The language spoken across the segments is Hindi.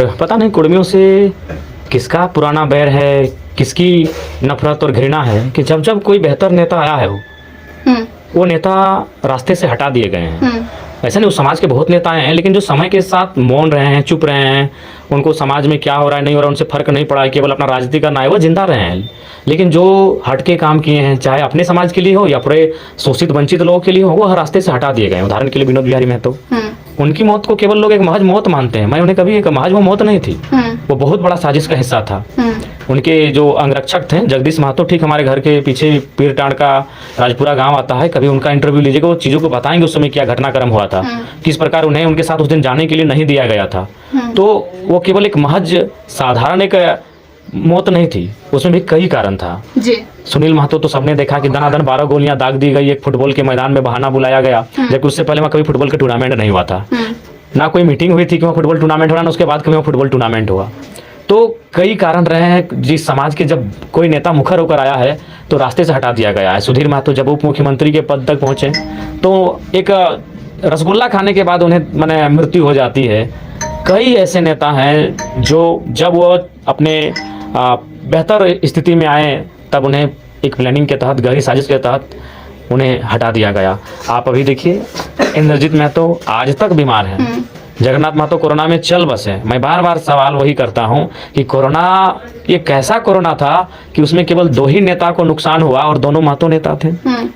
पता नहीं कुर्मियों से किसका पुराना बैर है, किसकी नफरत और घृणा है कि जब जब कोई बेहतर नेता आया है वो नेता रास्ते से हटा दिए गए हैं। ऐसा नहीं, उस समाज के बहुत नेता हैं, लेकिन जो समय के साथ मौन रहे हैं, चुप रहे हैं, उनको समाज में क्या हो रहा है नहीं हो रहा है उनसे फर्क नहीं पड़ा है, केवल अपना राजनीति करना है, वो जिंदा रहे हैं। लेकिन जो हट के काम किए हैं, चाहे अपने समाज के लिए हो या पूरे शोषित वंचित लोगों के लिए हो, वो हर रास्ते से हटा दिए गए हैं। उदाहरण के लिए विनोद बिहारी महतो, उनकी मौत को केवल लोग एक महज मौत मानते हैं। मैं उन्हें कभी एक महज वो मौत नहीं थी, वो बहुत बड़ा साजिश का हिस्सा था। उनके जो अंगरक्षक थे जगदीश महतो, ठीक हमारे घर के पीछे पीरटांड का राजपुरा गांव आता है, कभी उनका इंटरव्यू लीजिएगा, वो चीज़ों को बताएंगे उस समय क्या घटनाक्रम हुआ था, किस प्रकार उन्हें उनके साथ उस दिन जाने के लिए नहीं दिया गया था। तो वो केवल एक महज साधारण एक मौत नहीं थी, उसमें भी कई कारण था जी। सुनील महतो तो सबने देखा कि दनादन 12 गोलियां दाग दी गई, एक फुटबॉल के मैदान में बहाना बुलाया गया, जबकि उससे पहले वहाँ कभी फुटबॉल का टूर्नामेंट नहीं हुआ था, ना कोई मीटिंग हुई थी कि वहाँ फुटबॉल टूर्नामेंट हो रहा, ना उसके बाद कभी वहाँ फुटबॉल टूर्नामेंट हुआ। तो कई कारण रहे हैं जिस समाज के, जब कोई नेता मुखर होकर आया है तो रास्ते से हटा दिया गया है। सुधीर महतो जब उप मुख्यमंत्री के पद तक पहुंचे तो एक रसगुल्ला खाने के बाद उन्हें माने मृत्यु हो जाती है। कई ऐसे नेता हैं जो जब वो अपने बेहतर स्थिति में आए तब उन्हें एक प्लानिंग के तहत, गहरी साजिश के तहत उन्हें हटा दिया गया। आप अभी देखिए इंद्रजीत महतो आज तक बीमार हैं, जगन्नाथ महतो कोरोना में चल बसे। मैं बार बार सवाल वही करता हूं कि कोरोना ये कैसा कोरोना था कि उसमें केवल 2 ही नेता को नुकसान हुआ और दोनों महतो नेता थे।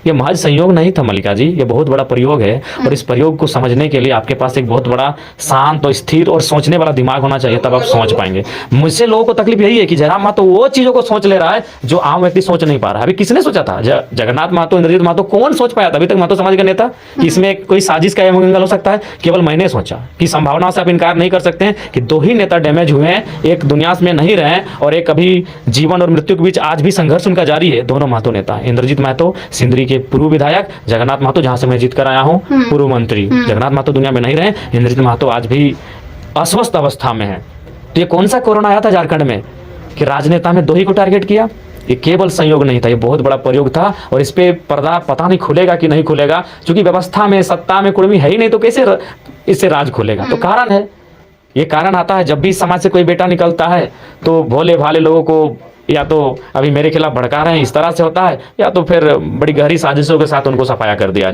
ये महज संयोग नहीं था मल्लिका जी, ये बहुत बड़ा प्रयोग है, और इस प्रयोग को समझने के लिए आपके पास एक बहुत बड़ा शांत और स्थिर और सोचने वाला दिमाग होना चाहिए, तब आप समझ पाएंगे। मुझसे लोगों को तकलीफ यही है कि जयराम महतो वो चीजों को सोच ले रहा है जो आम व्यक्ति सोच नहीं पा रहा है। अभी किसने सोचा था? जगन्नाथ महतो, इंद्रजीत महतो, कौन सोच पाया था अभी तक महतो समाज का नेता इसमें कोई साजिश का मंगल हो सकता है? केवल मैंने सोचा कि संभावना से आप इनकार नहीं कर सकते हैं कि 2 ही नेता डैमेज हुए हैं, एक दुनिया में नहीं रहे और एक अभी जीवन और मृत्यु के बीच आज भी संघर्ष उनका जारी है। दोनों महतो नेता, इंद्रजीत महतो सिंदरी के पूर्व विधायक, जगन्नाथ महतो जहां से मैं जीत कर आया हूं पूर्व मंत्री। जगन्नाथ महतो दुनिया में नहीं रहे, इंद्रजीत महतो आज भी अस्वस्थ अवस्था में है। तो ये कौन सा कोरोना आया था झारखंड में कि राजनेता में 2 ही को टारगेट किया? ये केवल संयोग नहीं था, ये बहुत बड़ा प्रयोग था, और इस पे पर्दा पता नहीं खुलेगा कि नहीं खुलेगा, क्योंकि व्यवस्था में, सत्ता में कुर्मी है ही नहीं, तो कैसे इससे राज खुलेगा? तो कारण है, ये कारण आता है जब भी समाज से कोई बेटा निकलता है तो भोले भाले लोगों को या तो अभी मेरे खिलाफ भड़का रहे हैं इस तरह से होता है, या तो फिर बड़ी गहरी साजिशों के साथ उनको सफाया कर दिया जाए।